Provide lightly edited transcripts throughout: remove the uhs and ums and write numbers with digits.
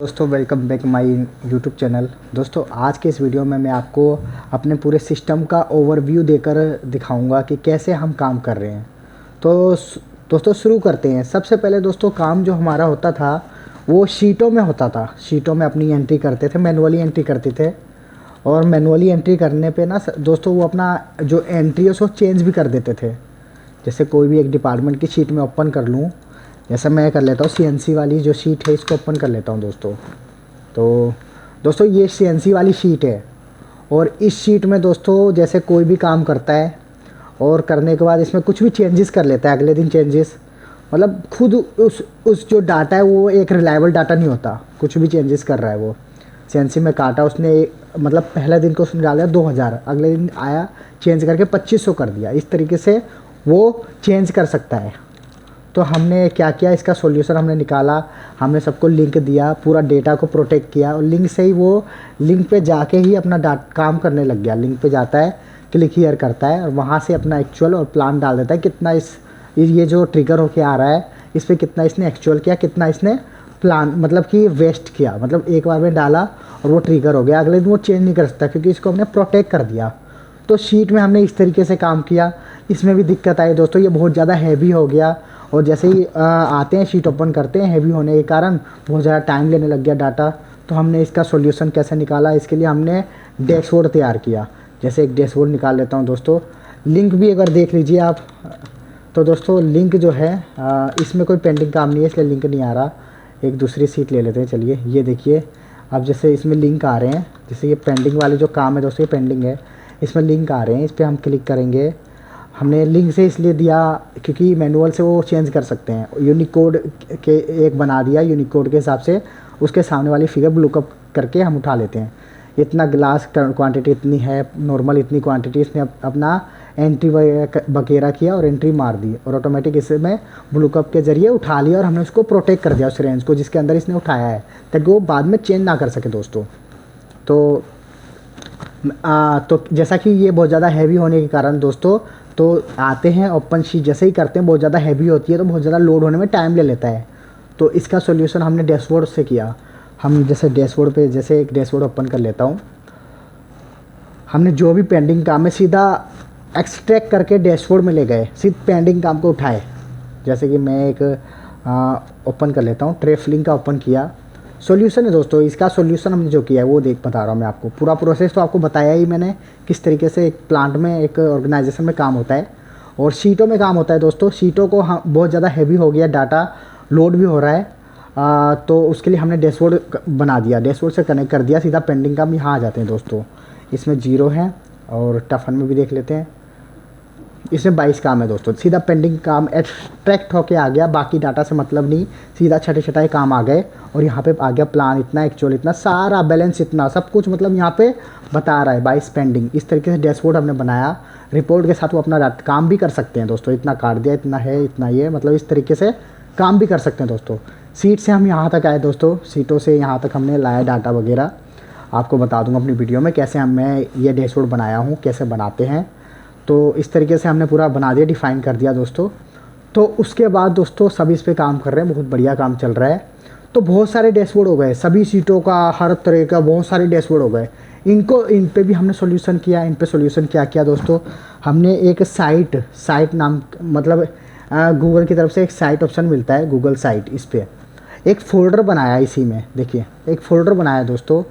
दोस्तों welcome back my YouTube channel. दोस्तों आज के इस वीडियो में मैं आपको अपने पूरे सिस्टम का ओवरव्यू देकर दिखाऊंगा कि कैसे हम काम कर रहे हैं। तो दोस्तों शुरू करते हैं। सबसे पहले दोस्तों काम जो हमारा होता था वो शीटों में होता था। शीटों में अपनी एंट्री करते थे, मैनुअली एंट्री करते थे। और मैनुअली एंट्री करने पे ना दोस्तों वो अपना जो एंट्री है उसको चेंज भी कर देते थे। जैसे कोई भी एक डिपार्टमेंट की शीट में ओपन कर लूँ, जैसा मैं कर लेता हूँ सीएनसी वाली जो शीट है इसको ओपन कर लेता हूँ दोस्तों। तो दोस्तों ये सीएनसी वाली शीट है और इस शीट में दोस्तों जैसे कोई भी काम करता है और करने के बाद इसमें कुछ भी चेंजेस कर लेता है अगले दिन चेंजेस, मतलब खुद उस जो डाटा है वो एक रिलायबल डाटा नहीं होता। कुछ भी चेंजेस कर रहा है वो सीएनसी में काटा उसने, मतलब पहले दिन को उसने डाला 2000, अगले दिन आया चेंज करके 2500 कर दिया। इस तरीके से वो चेंज कर सकता है। तो हमने क्या किया, इसका सॉल्यूशन हमने निकाला, हमने सबको लिंक दिया, पूरा डेटा को प्रोटेक्ट किया और लिंक से ही वो लिंक पे जाके ही अपना काम करने लग गया। लिंक पे जाता है, क्लिक हियर करता है और वहाँ से अपना एक्चुअल और प्लान डाल देता है कितना ये जो ट्रिगर होके आ रहा है इस पर कितना इसने एक्चुअल किया, कितना इसने प्लान मतलब कि वेस्ट किया। मतलब एक बार में डाला और वो ट्रिगर हो गया, अगले दिन वो चेंज नहीं कर सकता क्योंकि इसको हमने प्रोटेक्ट कर दिया। तो शीट में हमने इस तरीके से काम किया। इसमें भी दिक्कत आई दोस्तों, ये बहुत ज़्यादा हैवी हो गया और जैसे ही आते हैं शीट ओपन करते हैं, हैवी होने के कारण बहुत ज़्यादा टाइम लेने लग गया डाटा। तो हमने इसका सॉल्यूशन कैसे निकाला, इसके लिए हमने डैशबोर्ड तैयार किया। जैसे एक डैशबोर्ड निकाल लेता हूँ दोस्तों। लिंक भी अगर देख लीजिए आप, तो दोस्तों लिंक जो है इसमें कोई पेंडिंग काम नहीं है इसलिए लिंक नहीं आ रहा। एक दूसरी सीट ले लेते हैं, चलिए ये देखिए। अब जैसे इसमें लिंक आ रहे हैं, जैसे ये पेंडिंग वाले जो काम है दोस्तों ये पेंडिंग है, इसमें लिंक आ रहे हैं, इस पर हम क्लिक करेंगे। हमने लिंक से इसलिए दिया क्योंकि मैनुअल से वो चेंज कर सकते हैं। यूनिकोड के एक बना दिया, यूनिकोड के हिसाब से उसके सामने वाली फिगर ब्लूकअप करके हम उठा लेते हैं। इतना ग्लास क्वांटिटी इतनी है, नॉर्मल इतनी क्वांटिटी, इसने अपना एंट्री वगैरह किया और एंट्री मार दी और ऑटोमेटिक इसमें ब्लूकअप के ज़रिए उठा लिया और हमने उसको प्रोटेक्ट कर दिया उस रेंज को जिसके अंदर इसने उठाया है, ताकि वो बाद में चेंज ना कर सके दोस्तों। तो जैसा कि ये बहुत ज़्यादा हैवी होने के कारण दोस्तों, तो आते हैं ओपन शीट जैसे ही करते हैं बहुत ज़्यादा हैवी होती है तो बहुत ज़्यादा लोड होने में टाइम ले लेता है। तो इसका सॉल्यूशन हमने डैशबोर्ड से किया। हम जैसे डैशबोर्ड पे जैसे एक डैशबोर्ड ओपन कर लेता हूँ, हमने जो भी पेंडिंग काम है सीधा एक्सट्रैक्ट करके डैशबोर्ड में ले गए, सीधे पेंडिंग काम को उठाए। जैसे कि मैं एक ओपन कर लेता हूँ, ट्रेफलिंग का ओपन किया। सॉल्यूशन है दोस्तों, इसका सॉल्यूशन हमने जो किया है वो बता रहा हूँ मैं आपको। पूरा प्रोसेस तो आपको बताया ही मैंने किस तरीके से एक प्लांट में एक ऑर्गेनाइजेशन में काम होता है और शीटों में काम होता है दोस्तों। शीटों को बहुत ज़्यादा हैवी हो गया, डाटा लोड भी हो रहा है। तो उसके लिए हमने डैशबोर्ड बना दिया, डैशबोर्ड से कनेक्ट कर दिया, सीधा पेंडिंग काम यहाँ आ जाते हैं दोस्तों। इसमें 0 है और टफन में भी देख लेते हैं, इसमें 22 काम है दोस्तों। सीधा पेंडिंग काम एक्सट्रैक्ट होके आ गया, बाकी डाटा से मतलब नहीं, सीधा छठे छठाई काम आ गए और यहाँ पे आ गया प्लान इतना, एक्चुअल इतना, सारा बैलेंस इतना, सब कुछ मतलब यहाँ पे बता रहा है 22 पेंडिंग। इस तरीके से डैशबोर्ड हमने बनाया। रिपोर्ट के साथ वो अपना काम भी कर सकते हैं दोस्तों, इतना काट दिया, इतना है, इतना ये, मतलब इस तरीके से काम भी कर सकते हैं दोस्तों। सीट से हम यहाँ तक आए दोस्तों, सीटों से यहाँ तक हमने लाया डाटा वगैरह। आपको बता दूँगा अपनी वीडियो में कैसे मैं ये डैशबोर्ड बनाया हूँ, कैसे बनाते हैं। तो इस तरीके से हमने पूरा बना दिया, डिफ़ाइन कर दिया दोस्तों। तो उसके बाद दोस्तों सब इस पे काम कर रहे हैं, बहुत बढ़िया काम चल रहा है। तो बहुत सारे डैशबोर्ड हो गए, सभी सीटों का हर तरह का बहुत सारे डैशबोर्ड हो गए। इन पे भी हमने सॉल्यूशन किया। इन पे सॉल्यूशन क्या किया दोस्तों, हमने एक साइट नाम, मतलब गूगल की तरफ से एक साइट ऑप्शन मिलता है, गूगल साइट, इस पर एक फ़ोल्डर बनाया। इसी में देखिए एक फ़ोल्डर बनाया दोस्तों,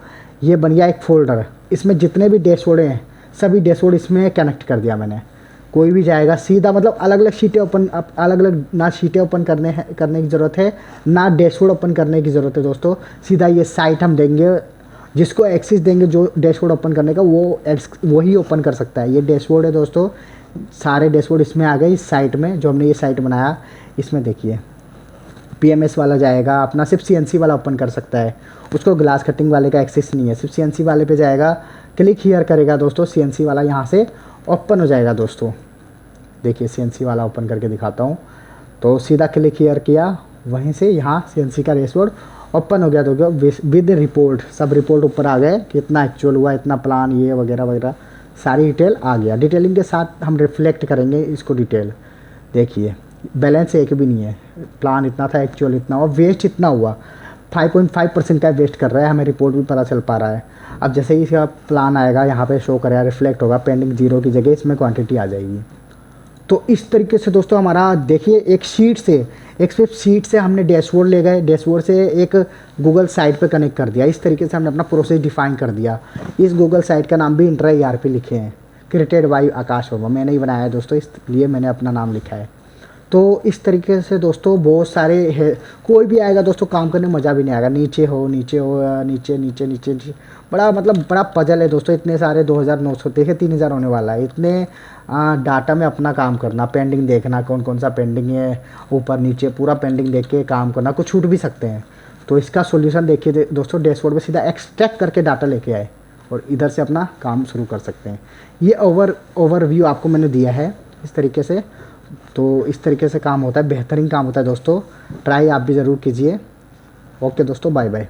ये बन गया एक फ़ोल्डर। इसमें जितने भी डैशबोर्ड हैं सभी डैशबोर्ड इसमें कनेक्ट कर दिया मैंने। कोई भी जाएगा सीधा, मतलब अलग अलग शीटें ओपन, अलग अलग ना शीटें ओपन करने की ज़रूरत है ना डैशबोर्ड ओपन करने की ज़रूरत है दोस्तों। सीधा ये साइट हम देंगे, जिसको एक्सेस देंगे जो डैशबोर्ड ओपन करने का वो ही ओपन कर सकता है। ये डैशबोर्ड है दोस्तों, सारे डैशबोर्ड इसमें आ गए इस साइट में, जो हमने ये साइट बनाया। इसमें देखिए पीएमएस वाला जाएगा अपना, सिर्फ सीएनसी वाला ओपन कर सकता है, उसको ग्लास कटिंग वाले का एक्सेस नहीं है, सिर्फ सीएनसी वाले पे जाएगा, क्लिक हियर करेगा दोस्तों, सीएनसी वाला यहाँ से ओपन हो जाएगा दोस्तों। देखिए सीएनसी वाला ओपन करके दिखाता हूँ। तो सीधा क्लिक हियर किया, वहीं से यहाँ सीएनसी का डैशबोर्ड ओपन हो गया। तो विद रिपोर्ट, सब रिपोर्ट ऊपर आ गए कि इतना एक्चुअल हुआ, इतना प्लान, ये वगैरह वगैरह सारी डिटेल आ गया। डिटेलिंग के साथ हम रिफ्लेक्ट करेंगे इसको डिटेल। देखिए बैलेंस एक भी नहीं है, प्लान इतना था, एक्चुअल इतना और वेस्ट इतना हुआ। 5.5% का वेस्ट कर रहा है, हमें रिपोर्ट भी पता चल पा रहा है। अब जैसे ही इसका प्लान आएगा यहाँ पे शो करेगा, रिफ्लेक्ट होगा, पेंडिंग 0 की जगह इसमें क्वांटिटी आ जाएगी। तो इस तरीके से दोस्तों हमारा देखिए एक सिर्फ शीट से हमने डैशबोर्ड ले गए, डैशबोर्ड से एक गूगल साइट पे कनेक्ट कर दिया। इस तरीके से हमने अपना प्रोसेस डिफाइन कर दिया। इस गूगल साइट का नाम भी इंट्रा ERP लिखे हैं, क्रिएटेड बाय आकाश वर्मा। मैंने ही बनाया है दोस्तों, इसलिए मैंने अपना नाम लिखा है। तो इस तरीके से दोस्तों बहुत सारे है, कोई भी आएगा दोस्तों काम करने में मज़ा भी नहीं आएगा। नीचे हो नीचे नीचे नीचे नीचे, बड़ा मतलब बड़ा पजल है दोस्तों। इतने सारे 2900 देखे 3000 होने वाला है। इतने डाटा में अपना काम करना, पेंडिंग देखना कौन कौन सा पेंडिंग है, ऊपर नीचे पूरा पेंडिंग देख के काम करना, कुछ छूट भी सकते हैं। तो इसका सोल्यूशन देखिए दोस्तों, डैशबोर्ड में सीधा एक्सट्रैक्ट करके डाटा लेके आए और इधर से अपना काम शुरू कर सकते हैं। ये ओवरव्यू आपको मैंने दिया है इस तरीके से। तो इस तरीके से काम होता है, बेहतरीन काम होता है दोस्तों। ट्राई आप भी ज़रूर कीजिए। ओके दोस्तों, बाय बाय।